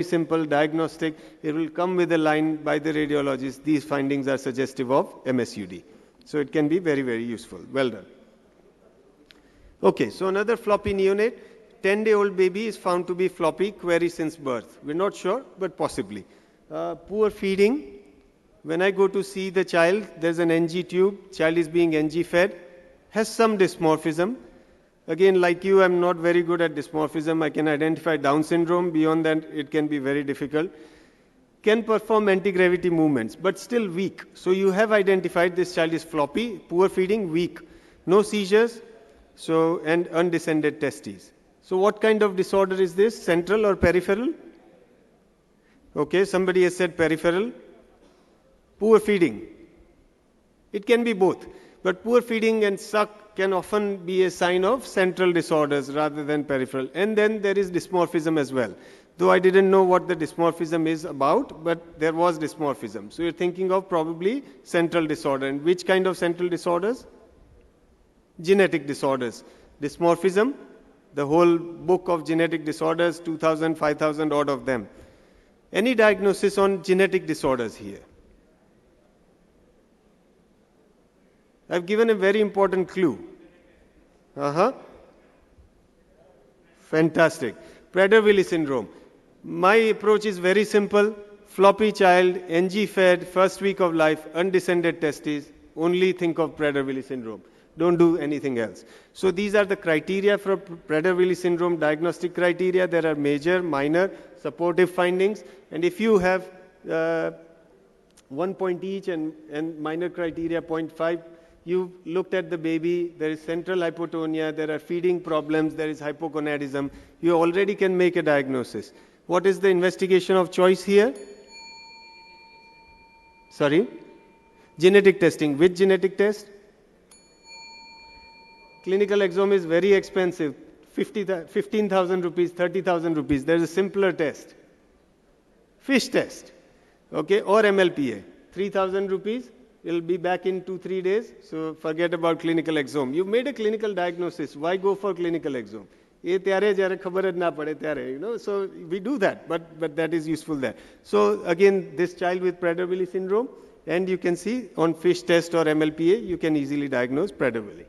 simple diagnostic. It will come with a line by the radiologist. These findings are suggestive of MSUD. So it can be very, very useful. Well done. Okay, so another floppy neonate. 10-day-old baby is found to be floppy, query since birth. We're not sure, but possibly. Poor feeding. When I go to see the child, there's an NG tube. Child is being NG fed. Has some dysmorphism. Again, like you, I'm not very good at dysmorphism. I can identify Down syndrome. Beyond that, it can be very difficult. Can perform anti-gravity movements, but still weak. So you have identified this child is floppy, poor feeding, weak. No seizures, and undescended testes. So what kind of disorder is this? Central or peripheral? Okay, somebody has said peripheral. Poor feeding. It can be both. But poor feeding and suck can often be a sign of central disorders rather than peripheral. And then there is dysmorphism as well. Though I didn't know what the dysmorphism is about, but there was dysmorphism. So you're thinking of probably central disorder. And which kind of central disorders? Genetic disorders. Dysmorphism, the whole book of genetic disorders, 2,000, 5,000 odd of them. Any diagnosis on genetic disorders here? I've given a very important clue. Fantastic. Prader-Willi syndrome. My approach is very simple. Floppy child, NG fed, first week of life, undescended testes. Only think of Prader-Willi syndrome. Don't do anything else. So these are the criteria for Prader-Willi syndrome, diagnostic criteria. There are major, minor, supportive findings. And if you have 1 point each and minor criteria 0.5, you've looked at the baby, there is central hypotonia, there are feeding problems, there is hypogonadism. You already can make a diagnosis. What is the investigation of choice here? Sorry? Genetic testing. Which genetic test? Clinical exome is very expensive. 15,000 rupees, 30,000 rupees. There's a simpler test. Fish test. Okay, or MLPA. 3,000 rupees. It'll be back in 2-3 days. So forget about clinical exome. You've made a clinical diagnosis. Why go for clinical exome? So we do that, but that is useful there. So again, this child with Prader-Willi syndrome, and you can see on fish test or MLPA, you can easily diagnose Prader-Willi.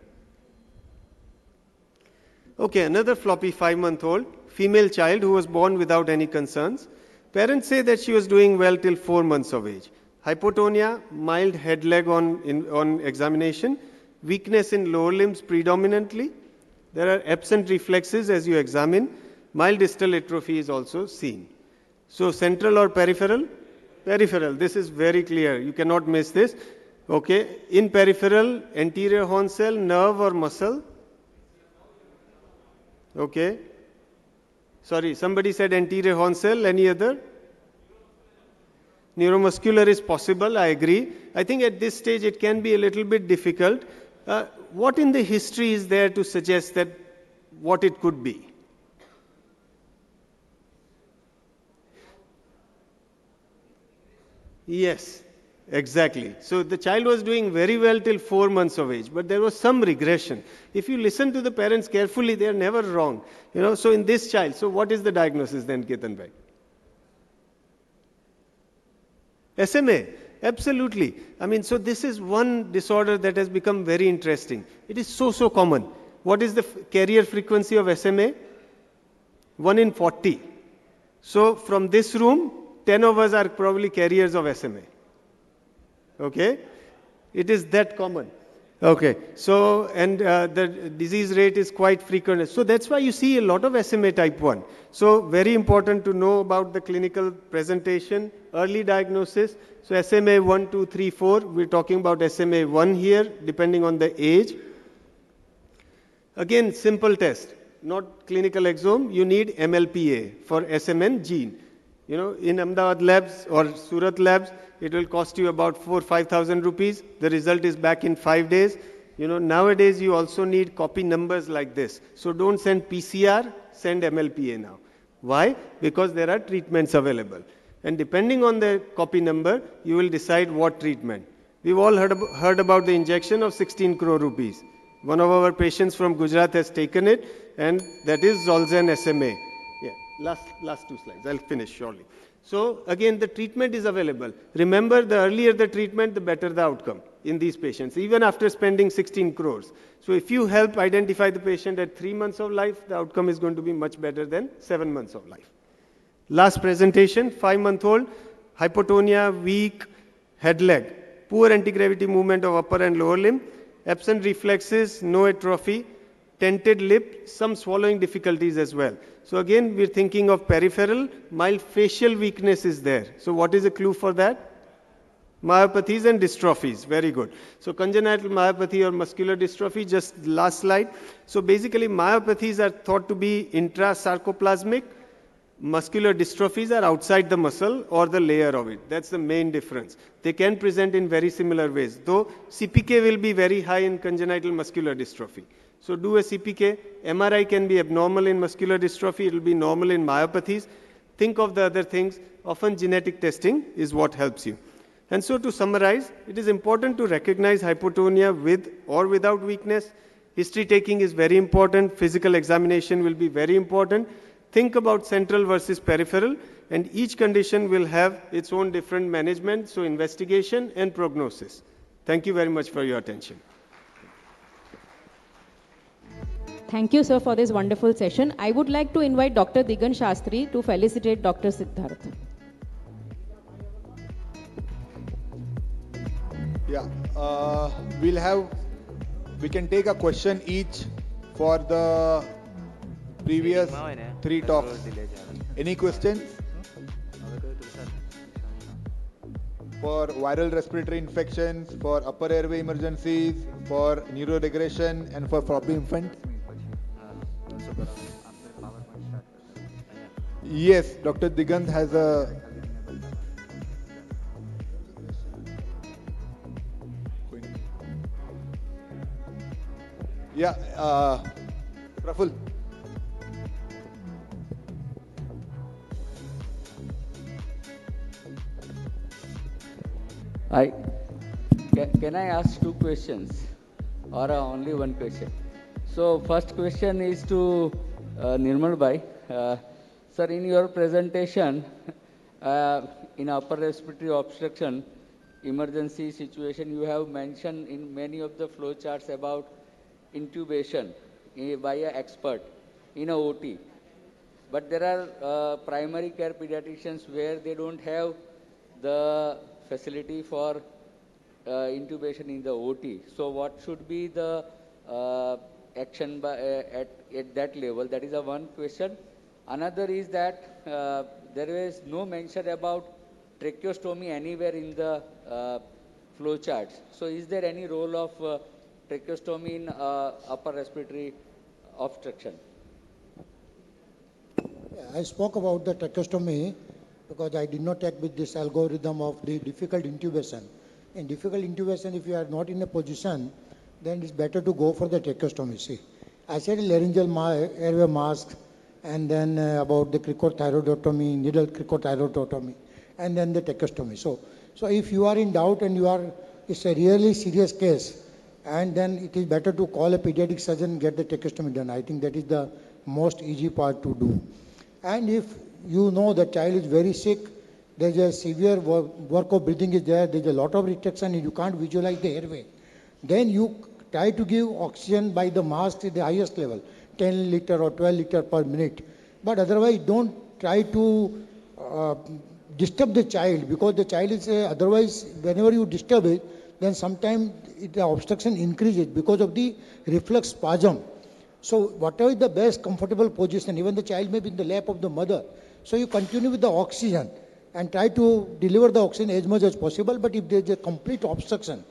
Okay, another floppy 5-month-old female child who was born without any concerns. Parents say that she was doing well till 4 months of age. Hypotonia, mild head leg on examination, weakness in lower limbs predominantly. There are absent reflexes as you examine. Mild distal atrophy is also seen. So central or peripheral? Peripheral. This is very clear. You cannot miss this. Okay. In peripheral, anterior horn cell, nerve or muscle? Okay. Sorry, somebody said anterior horn cell. Any other? Neuromuscular is possible, I agree. I think at this stage it can be a little bit difficult. What in the history is there to suggest that what it could be? Yes, exactly. So the child was doing very well till 4 months of age, but there was some regression. If you listen to the parents carefully, they are never wrong. So in this child, so what is the diagnosis then, Ketan bhai? SMA, absolutely. So this is one disorder that has become very interesting. It is so common. What is the carrier frequency of SMA? 1 in 40. So from this room, 10 of us are probably carriers of SMA. Okay? It is that common. Okay. So, and the disease rate is quite frequent. So that's why you see a lot of SMA type 1. So very important to know about the clinical presentation, early diagnosis. So SMA 1, 2, 3, 4, we're talking about SMA 1 here, depending on the age. Again, simple test, not clinical exome. You need MLPA for SMN gene. In Ahmedabad labs or Surat labs, it will cost you about 4,000-5,000 rupees. The result is back in 5 days. Nowadays you also need copy numbers like this. So don't send PCR, send MLPA now. Why? Because there are treatments available. And depending on the copy number, you will decide what treatment. We've all heard about the injection of 16 crore rupees. One of our patients from Gujarat has taken it, and that is Zolxan SMA. Yeah. Last two slides. I'll finish shortly. So again, the treatment is available. Remember, the earlier the treatment, the better the outcome in these patients, even after spending 16 crores. So if you help identify the patient at 3 months of life, the outcome is going to be much better than 7 months of life. Last presentation, 5-month-old, hypotonia, weak, head leg, poor anti-gravity movement of upper and lower limb, absent reflexes, no atrophy, tented lip, some swallowing difficulties as well. So again, we're thinking of peripheral, mild facial weakness is there. So what is a clue for that? Myopathies and dystrophies, very good. So congenital myopathy or muscular dystrophy, just last slide. So basically myopathies are thought to be intrasarcoplasmic, muscular dystrophies are outside the muscle or the layer of it. That's the main difference. They can present in very similar ways, though CPK will be very high in congenital muscular dystrophy. So do a CPK. MRI can be abnormal in muscular dystrophy. It will be normal in myopathies. Think of the other things. Often genetic testing is what helps you. And so to summarize, it is important to recognize hypotonia with or without weakness. History taking is very important. Physical examination will be very important. Think about central versus peripheral, and each condition will have its own different management, so investigation and prognosis. Thank you very much for your attention. Thank you, sir, for this wonderful session. I would like to invite Dr. Digan Shastri to felicitate Dr. Siddharth. Yeah, we can take a question each for the previous 3 talks. Any questions? For viral respiratory infections, for upper airway emergencies, for neuroregression, and for floppy infants? Yes, Dr. Digant has a... Yeah, Praful. Can I ask 2 questions or only 1 question? So first question is to Nirmal Bhai. Sir, in your presentation, in upper respiratory obstruction emergency situation, you have mentioned in many of the flow charts about intubation by an expert in a OT. But there are primary care pediatricians where they don't have the facility for intubation in the OT. So what should be the action by, at that level? That is a one question. Another is that there is no mention about tracheostomy anywhere in the flow charts. So is there any role of tracheostomy in upper respiratory obstruction? I spoke about the tracheostomy because I did not take with this algorithm of the difficult intubation. In difficult intubation, if you are not in a position, then it's better to go for the tracheostomy. See, I said laryngeal airway mask, and then about the cricothyroidotomy, needle cricothyroidotomy, and then the tracheostomy. So if you are in doubt and it's a really serious case, and then it is better to call a pediatric surgeon and get the tracheostomy done. I think that is the most easy part to do. And if you know the child is very sick, there's a severe work of breathing is there, there's a lot of retraction and you can't visualize the airway, then you try to give oxygen by the mask at the highest level, 10 liter or 12 liter per minute. But otherwise don't try to disturb the child, because the child is otherwise whenever you disturb it, then sometimes the obstruction increases because of the reflux spasm. So whatever is the best comfortable position, even the child may be in the lap of the mother. So you continue with the oxygen and try to deliver the oxygen as much as possible. But if there is a complete obstruction,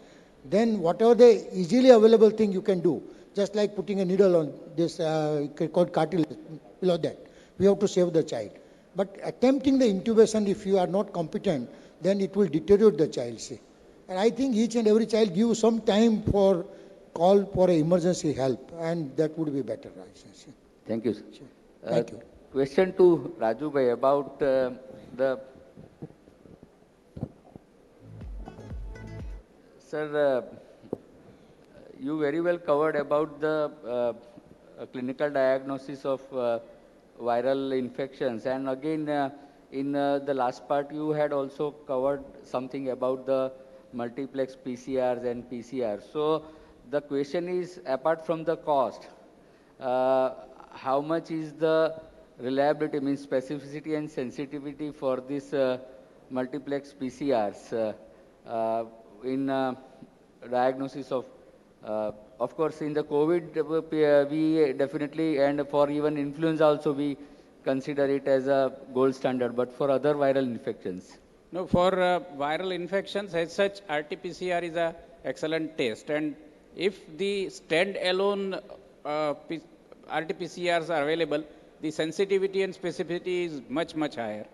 then whatever the easily available thing you can do, just like putting a needle on this called cartilage, below that, we have to save the child. But attempting the intubation, if you are not competent, then it will deteriorate the child. See. And I think each and every child give some time for call for emergency help, and that would be better. Thank you, sir. Sure. Thank you. Question to Raju Bhai about Sir, you very well covered about the clinical diagnosis of viral infections. And again, in the last part, you had also covered something about the multiplex PCRs and PCR. So the question is, apart from the cost, uh, how much is the reliability, means specificity and sensitivity for this multiplex PCRs in diagnosis of course, in the COVID, we definitely, and for even influenza also, we consider it as a gold standard, but for other viral infections. No, for viral infections as such, RT-PCR is a excellent test. And if the stand-alone RT-PCRs are available, the sensitivity and specificity is much, much higher.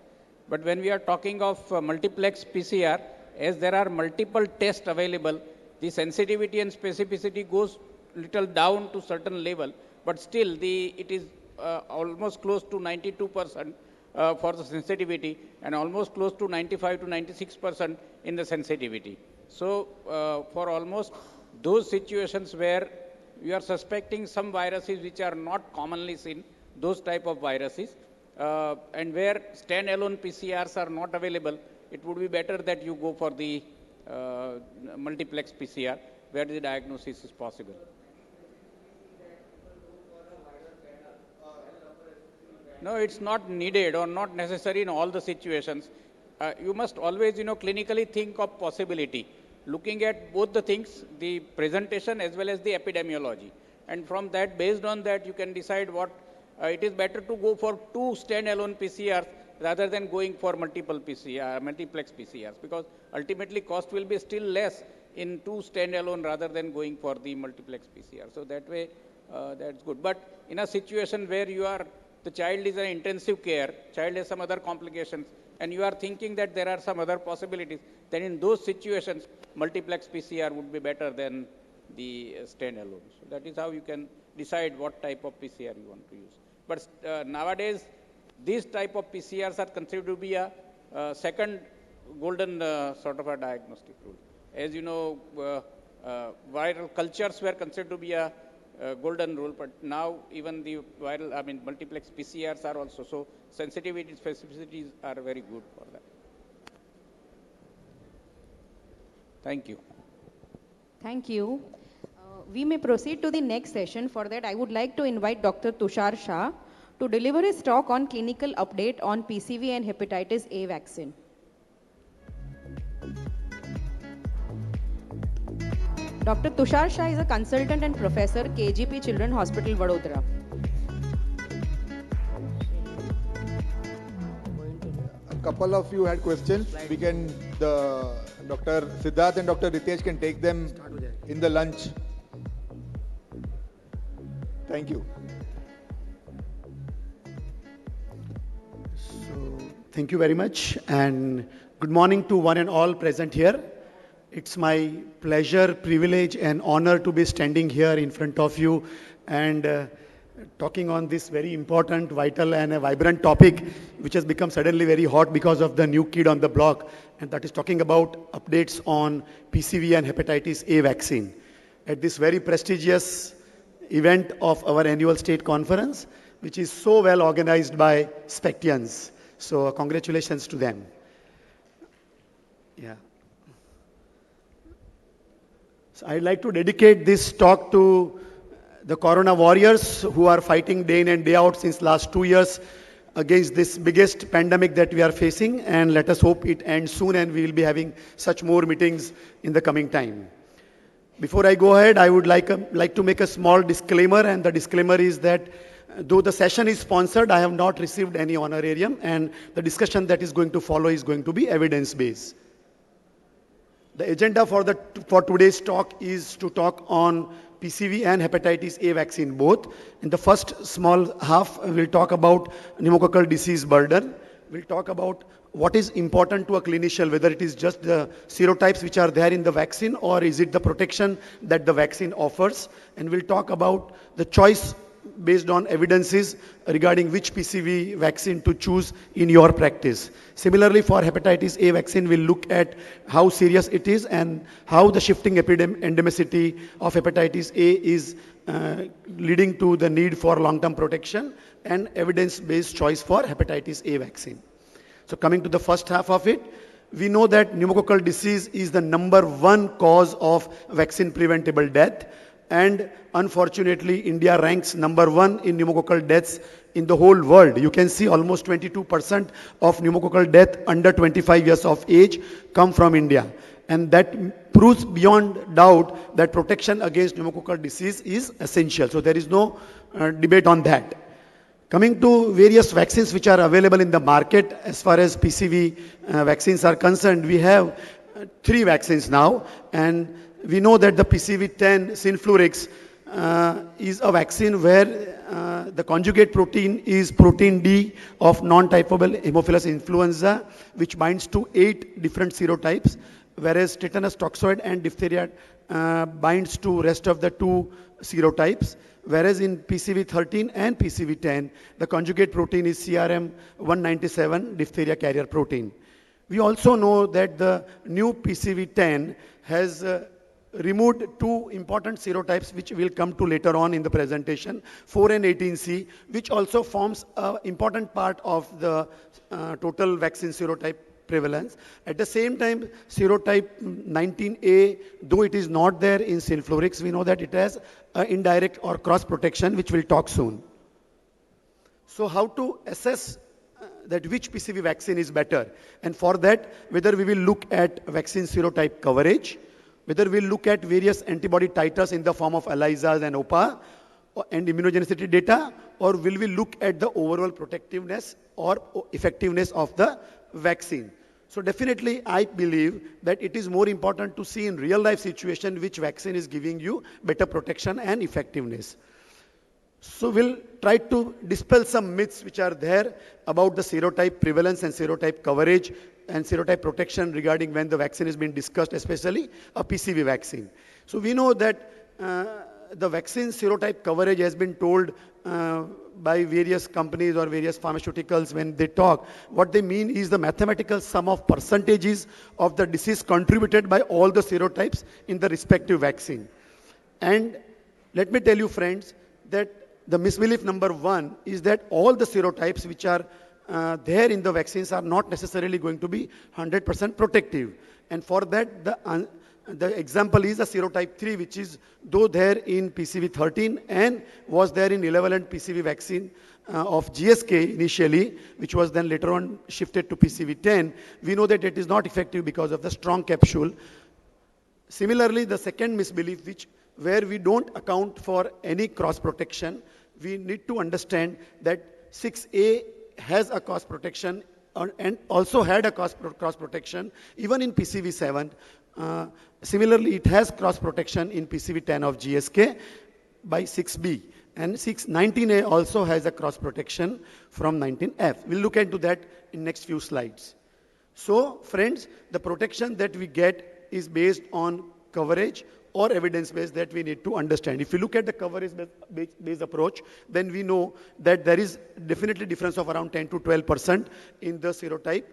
But when we are talking of multiplex PCR, as there are multiple tests available, the sensitivity and specificity goes little down to certain level, but still it is almost close to 92% for the sensitivity and almost close to 95 to 96% in the sensitivity. So for almost those situations where you are suspecting some viruses which are not commonly seen, those type of viruses, and where stand-alone PCRs are not available, it would be better that you go for the multiplex PCR where the diagnosis is possible. No, it's not needed or not necessary in all the situations. You must always, clinically think of possibility, looking at both the things, the presentation as well as the epidemiology. And from that, based on that, you can decide what it is better to go for 2 stand-alone PCRs rather than going for multiplex PCRs, because ultimately cost will be still less in 2 stand-alone rather than going for the multiplex PCR. So that way, that's good. But in a situation where the child is in intensive care, child has some other complications, and you are thinking that there are some other possibilities, then in those situations, multiplex PCR would be better than the stand-alone. So that is how you can decide what type of PCR you want to use. But nowadays, these type of PCRs are considered to be a second golden sort of a diagnostic rule. As you know, viral cultures were considered to be a golden rule, but now even the multiplex PCRs are also, so sensitivity, specificities are very good for that. Thank you. Thank you. We may proceed to the next session. For that, I would like to invite Dr. Tushar Shah to deliver his talk on clinical update on PCV and hepatitis A vaccine. Dr. Tushar Shah is a consultant and professor, KGP Children's Hospital, Vadodara. A couple of you had questions. We can, Dr. Siddharth and Dr. Ritesh can take them in the lunch. Thank you. So, thank you very much, and good morning to one and all present here. It's my pleasure, privilege, and honor to be standing here in front of you and talking on this very important, vital, and a vibrant topic, which has become suddenly very hot because of the new kid on the block, and that is talking about updates on PCV and hepatitis A vaccine. At this very prestigious event of our annual state conference, which is so well organized by Spectians. So congratulations to them. Yeah. So I'd like to dedicate this talk to the corona warriors who are fighting day in and day out since last 2 years against this biggest pandemic that we are facing, and let us hope it ends soon and we will be having such more meetings in the coming time. Before I go ahead, I would like to make a small disclaimer, and the disclaimer is that though the session is sponsored, I have not received any honorarium, and the discussion that is going to follow is going to be evidence-based. The agenda for today's talk is to talk on PCV and hepatitis A vaccine both. In the first small half, we'll talk about pneumococcal disease burden. We'll talk about what is important to a clinician, whether it is just the serotypes which are there in the vaccine or is it the protection that the vaccine offers. And we'll talk about the choice based on evidences regarding which PCV vaccine to choose in your practice. Similarly, for hepatitis A vaccine, we'll look at how serious it is and how the shifting endemicity of hepatitis A is leading to the need for long-term protection, and evidence-based choice for hepatitis A vaccine. So coming to the first half of it, we know that pneumococcal disease is the #1 cause of vaccine preventable death. And unfortunately, India ranks #1 in pneumococcal deaths in the whole world. You can see almost 22% of pneumococcal death under 25 years of age come from India. And that proves beyond doubt that protection against pneumococcal disease is essential. So there is no debate on that. Coming to various vaccines which are available in the market, as far as PCV vaccines are concerned, we have 3 vaccines now, and we know that the PCV10 Synflorix is a vaccine where the conjugate protein is protein D of non-typable Haemophilus influenza, which binds to 8 different serotypes, whereas tetanus toxoid and diphtheria binds to rest of the 2 serotypes. Whereas in PCV13 and PCV10, the conjugate protein is CRM197 diphtheria carrier protein. We also know that the new PCV10 has removed 2 important serotypes which we'll come to later on in the presentation, 4 and 18C, which also forms an important part of the total vaccine serotype prevalence. At the same time, serotype 19A, though it is not there in Synflorix, we know that it has indirect or cross protection, which we'll talk soon. So how to assess that which PCV vaccine is better? And for that, whether we will look at vaccine serotype coverage, whether we'll look at various antibody titers in the form of ELISAs and OPA and immunogenicity data, or will we look at the overall protectiveness or effectiveness of the vaccine? So definitely I believe that it is more important to see in real life situation which vaccine is giving you better protection and effectiveness. So we'll try to dispel some myths which are there about the serotype prevalence and serotype coverage and serotype protection regarding when the vaccine is being discussed, especially a PCV vaccine. So we know that the vaccine serotype coverage has been told by various companies or various pharmaceuticals when they talk. What they mean is the mathematical sum of percentages of the disease contributed by all the serotypes in the respective vaccine. And let me tell you, friends, that the misbelief #1 is that all the serotypes which are there in the vaccines are not necessarily going to be 100% protective. And for that, the example is the serotype 3, which is though there in PCV13 and was there in 11 PCV vaccine of GSK initially, which was then later on shifted to PCV10. We know that it is not effective because of the strong capsule. Similarly, the second misbelief, where we don't account for any cross protection, we need to understand that 6A has a cross protection and also had a cross protection even in PCV7. Similarly, it has cross protection in PCV10 of GSK by 6B. And 19A also has a cross protection from 19F. We'll look into that in next few slides. So, friends, the protection that we get is based on coverage or evidence-based that we need to understand. If you look at the coverage-based approach, then we know that there is definitely difference of around 10 to 12% in the serotype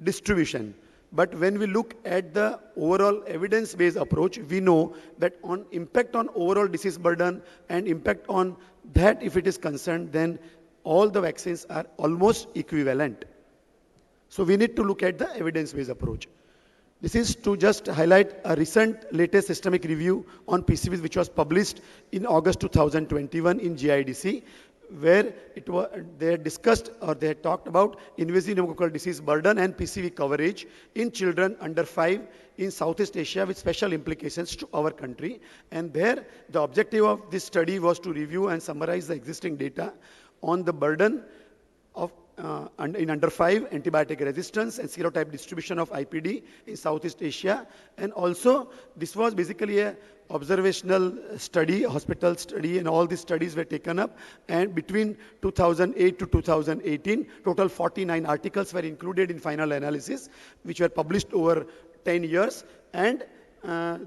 distribution. But when we look at the overall evidence-based approach, we know that on impact on overall disease burden and impact on that if it is concerned, then all the vaccines are almost equivalent. So we need to look at the evidence-based approach. This is to just highlight a recent latest systemic review on PCVs which was published in August 2021 in GIDC, where they had discussed or they had talked about invasive pneumococcal disease burden and PCV coverage in children under 5 in Southeast Asia with special implications to our country. And there, the objective of this study was to review and summarize the existing data on the burden of in under 5 antibiotic resistance and serotype distribution of IPD in Southeast Asia. And also, this was basically a observational study, hospital study, and all these studies were taken up. And between 2008 to 2018, total 49 articles were included in final analysis, which were published over 10 years. And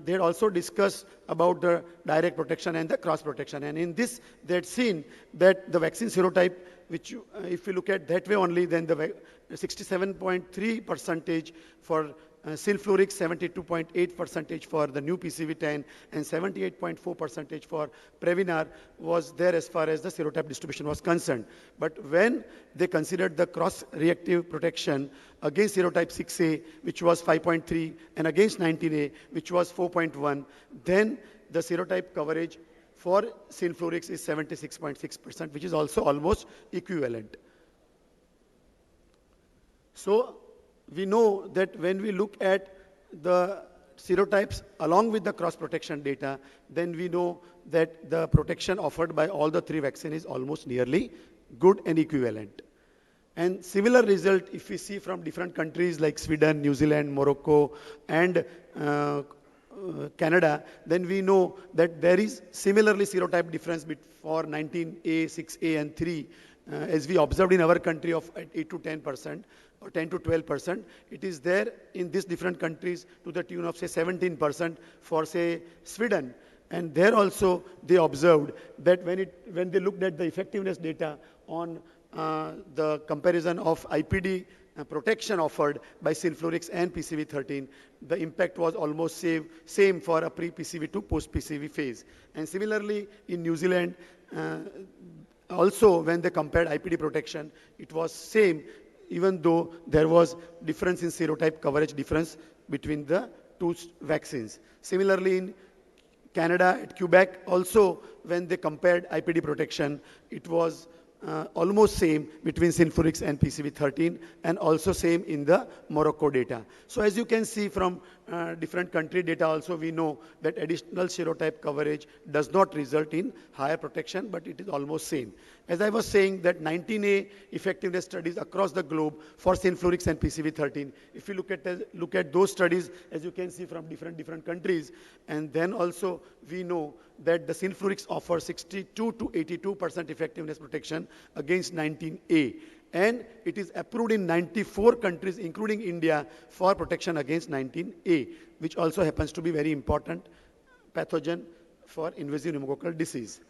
they had also discussed about the direct protection and the cross protection. And in this, they had seen that the vaccine serotype, which if you look at that way only, then the 67.3% for Silflurix 72.8% for the new PCV10 and 78.4% for Previnar was there as far as the serotype distribution was concerned. But when they considered the cross-reactive protection against serotype 6A, which was 5.3, and against 19A, which was 4.1, then the serotype coverage for Silflurix is 76.6%, which is also almost equivalent. So we know that when we look at the serotypes along with the cross-protection data, then we know that the protection offered by all the three vaccines is almost nearly good and equivalent. And similar result, if we see from different countries like Sweden, New Zealand, Morocco, and Canada, then we know that there is similarly serotype difference for 19A, 6A, and 3, as we observed in our country of 8 to 10%. Or 10 to 12%. It is there in these different countries to the tune of say 17% for say Sweden. And there also they observed that when they looked at the effectiveness data on the comparison of IPD protection offered by Silflurix and PCV13, the impact was almost same for a pre-PCV to post-PCV phase. And similarly in New Zealand, also when they compared IPD protection, it was same, even though there was difference in serotype coverage difference between the two vaccines. Similarly, in Canada, at Quebec, also when they compared IPD protection, it was almost same between Silflurix and PCV13, and also same in the Morocco data. So as you can see from different country data also, we know that additional serotype coverage does not result in higher protection, but it is almost same. As I was saying, that 19A effectiveness studies across the globe for Silflurix and PCV13, if you look at those studies, as you can see from different countries, and then also we know that the Silflurix offers 62 to 82% effectiveness protection against 19A. And it is approved in 94 countries, including India, for protection against 19A, which also happens to be very important pathogen for invasive pneumococcal disease.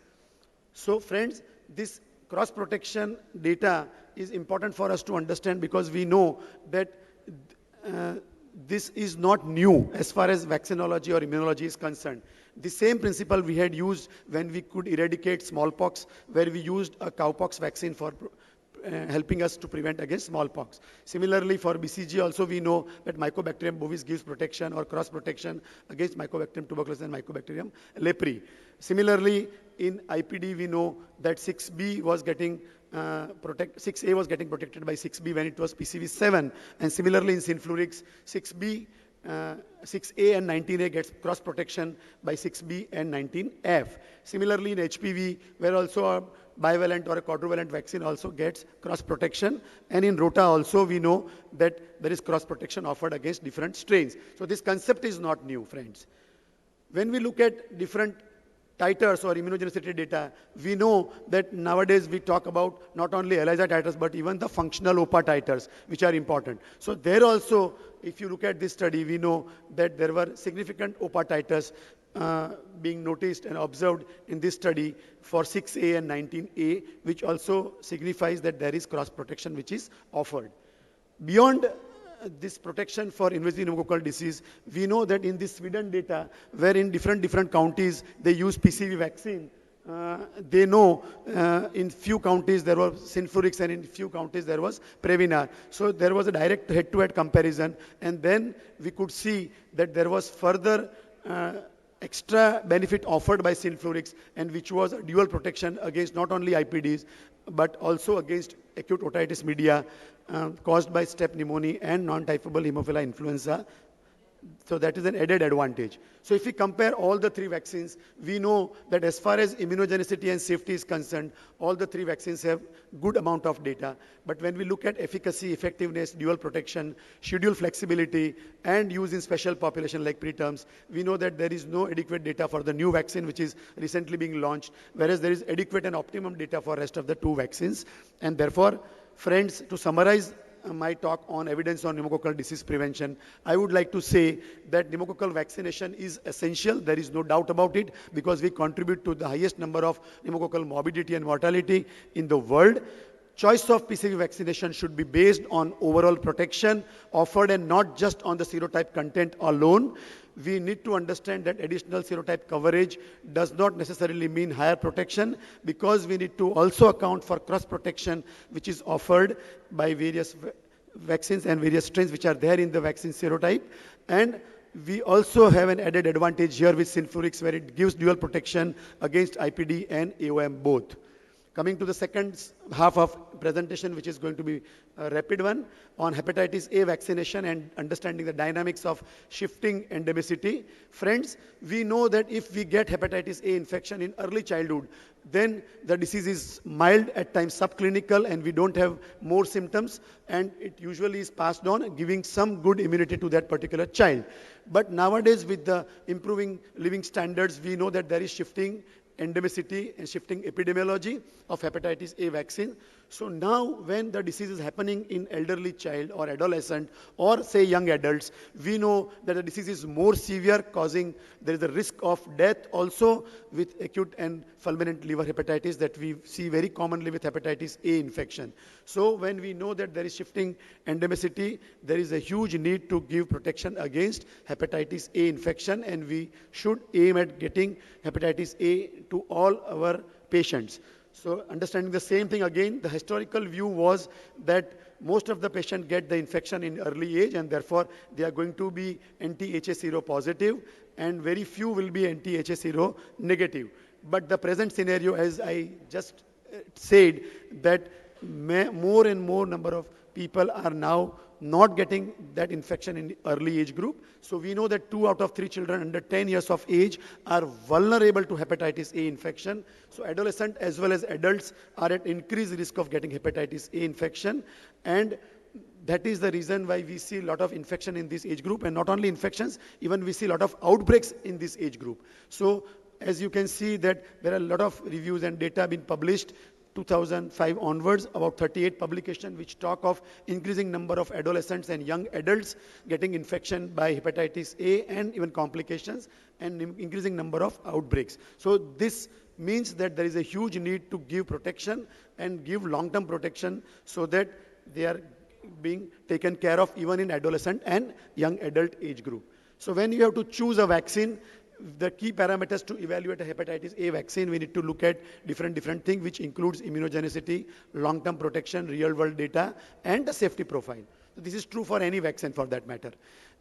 So friends, this cross-protection data is important for us to understand, because we know that this is not new as far as vaccinology or immunology is concerned. The same principle we had used when we could eradicate smallpox, where we used a cowpox vaccine for helping us to prevent against smallpox. Similarly, for BCG also we know that Mycobacterium bovis gives protection or cross-protection against Mycobacterium tuberculosis and Mycobacterium leprae. Similarly, in IPD we know that 6B was getting 6A was getting protected by 6B when it was PCV7, and similarly in Silflurix, 6B, 6A and 19A gets cross protection by 6B and 19F. Similarly in HPV, where also a bivalent or a quadrivalent vaccine also gets cross protection, and in Rota also we know that there is cross protection offered against different strains. So this concept is not new, friends. When we look at different titers or immunogenicity data, we know that nowadays we talk about not only ELISA titers, but even the functional OPA titers, which are important. So there also, if you look at this study, we know that there were significant OPA titers being noticed and observed in this study for 6A and 19A, which also signifies that there is cross protection which is offered. Beyond this protection for invasive pneumococcal disease, we know that in this Sweden data, where in different counties they use PCV vaccine, they know in few counties there was Silflurix and in few counties there was Previnar. So there was a direct head-to-head comparison, and then we could see that there was further extra benefit offered by Silflurix, and which was a dual protection against not only IPDs but also against acute otitis media caused by staph pneumoniae and non-typhable Haemophilus influenza. So that is an added advantage. So if we compare all the three vaccines, we know that as far as immunogenicity and safety is concerned, all the three vaccines have good amount of data. But when we look at efficacy, effectiveness, dual protection, schedule flexibility, and use in special population like preterms, we know that there is no adequate data for the new vaccine which is recently being launched, whereas there is adequate and optimum data for rest of the two vaccines. And therefore, friends, to summarize my talk on evidence on pneumococcal disease prevention, I would like to say that pneumococcal vaccination is essential. There is no doubt about it, because we contribute to the highest number of pneumococcal morbidity and mortality in the world. choice of PCV vaccination should be based on overall protection offered and not just on the serotype content alone. We need to understand that additional serotype coverage does not necessarily mean higher protection, because we need to also account for cross protection which is offered by various vaccines and various strains which are there in the vaccine serotype. And we also have an added advantage here with Synflorix, where it gives dual protection against IPD and AOM both. Coming to the second half of presentation, which is going to be a rapid one, on hepatitis A vaccination and understanding the dynamics of shifting endemicity. Friends, we know that if we get hepatitis A infection in early childhood, then the disease is mild, at times subclinical, and we don't have more symptoms, and it usually is passed on, giving some good immunity to that particular child. But nowadays, with the improving living standards, we know that there is shifting endemicity and shifting epidemiology of hepatitis A vaccine. So now when the disease is happening in elderly child or adolescent or say young adults, we know that the disease is more severe, causing there is a risk of death also with acute and fulminant liver hepatitis that we see very commonly with hepatitis A infection. So when we know that there is shifting endemicity, there is a huge need to give protection against hepatitis A infection, and we should aim at getting hepatitis A to all our patients. So understanding the same thing again, the historical view was that most of the patients get the infection in early age, and therefore they are going to be anti-HA seropositive, and very few will be anti-HA seronegative. But the present scenario, as I just said, that more and more number of people are now not getting that infection in the early age group. So we know that 2 out of 3 children under 10 years of age are vulnerable to hepatitis A infection. So adolescents as well as adults are at increased risk of getting hepatitis A infection. And that is the reason why we see a lot of infection in this age group. And not only infections, even we see a lot of outbreaks in this age group. So as you can see that there are a lot of reviews and data being published 2005 onwards, about 38 publications which talk of increasing number of adolescents and young adults getting infection by hepatitis A and even complications, and increasing number of outbreaks. So this means that there is a huge need to give protection and give long-term protection so that they are being taken care of even in adolescent and young adult age group. So when you have to choose a vaccine, the key parameters to evaluate a hepatitis A vaccine, we need to look at different things, which includes immunogenicity, long-term protection, real-world data, and the safety profile. So this is true for any vaccine for that matter.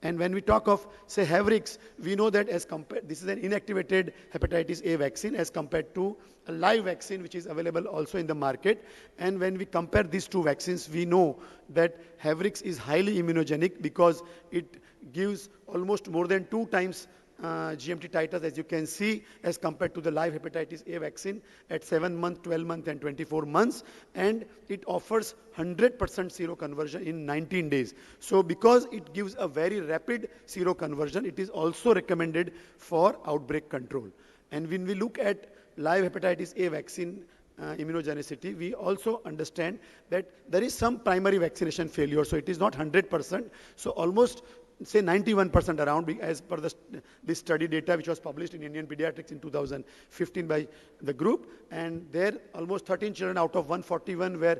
And when we talk of, say, Havrix, we know that as compared, this is an inactivated hepatitis A vaccine as compared to a live vaccine which is available also in the market. And when we compare these two vaccines, we know that Havrix is highly immunogenic because it gives almost more than 2 times GMT titers, as you can see, as compared to the live hepatitis A vaccine at 7 months, 12 months, and 24 months. And it offers 100% seroconversion in 19 days. So because it gives a very rapid seroconversion, it is also recommended for outbreak control. And when we look at live hepatitis A vaccine immunogenicity, we also understand that there is some primary vaccination failure. So it is not 100%. So almost say 91% around, as per this study data which was published in Indian Pediatrics in 2015 by the group. And there almost 13 children out of 141 where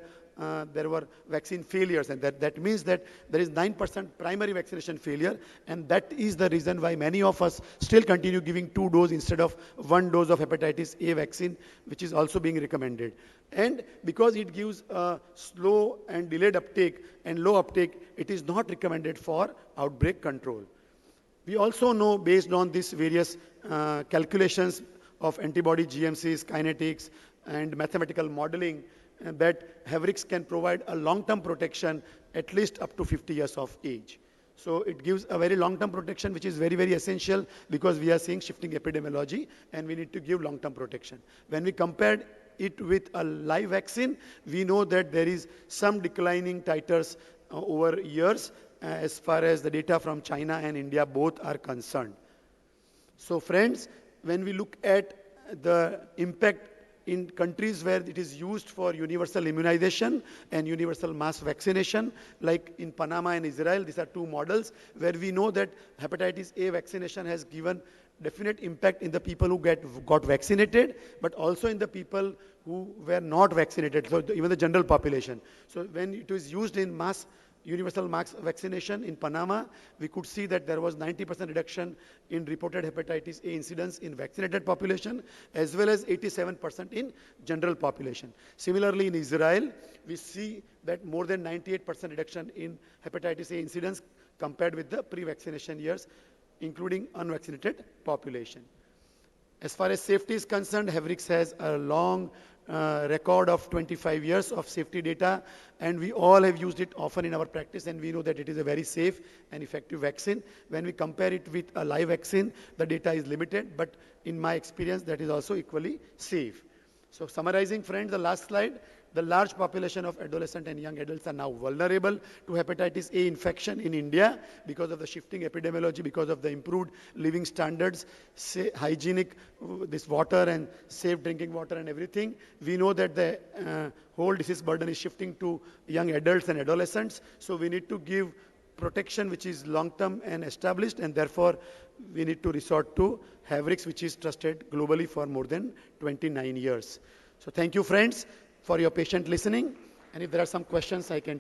there were vaccine failures, and that means that there is 9% primary vaccination failure, and that is the reason why many of us still continue giving 2 doses instead of 1 dose of hepatitis A vaccine, which is also being recommended. And because it gives a slow and delayed uptake and low uptake, it is not recommended for outbreak control. We also know, based on these various calculations of antibody GMCs, kinetics, and mathematical modeling, that Havrix can provide a long-term protection at least up to 50 years of age. So it gives a very long-term protection, which is very, very essential because we are seeing shifting epidemiology and we need to give long-term protection. When we compared it with a live vaccine, we know that there is some declining titers over years as far as the data from China and India both are concerned. So friends, when we look at the impact in countries where it is used for universal immunization and universal mass vaccination, like in Panama and Israel. These are two models where we know that hepatitis A vaccination has given definite impact in the people who got vaccinated, but also in the people who were not vaccinated, so even the general population. So when it was used in universal mass vaccination in Panama, we could see that there was 90% reduction in reported hepatitis A incidence in vaccinated population, as well as 87% in general population. Similarly, in Israel, we see that more than 98% reduction in hepatitis A incidence compared with the pre-vaccination years, including unvaccinated population. As far as safety is concerned, Havrix has a long record of 25 years of safety data, and we all have used it often in our practice, and we know that it is a very safe and effective vaccine. When we compare it with a live vaccine, the data is limited, but in my experience, that is also equally safe. So summarizing, friends, the last slide. The large population of adolescent and young adults are now vulnerable to hepatitis A infection in India because of the shifting epidemiology, because of the improved living standards, hygienic, this water and safe drinking water and everything. We know that the whole disease burden is shifting to young adults and adolescents. So we need to give protection which is long-term and established, and therefore we need to resort to Havrix, which is trusted globally for more than 29 years. So thank you, friends, for your patient listening. And if there are some questions, I can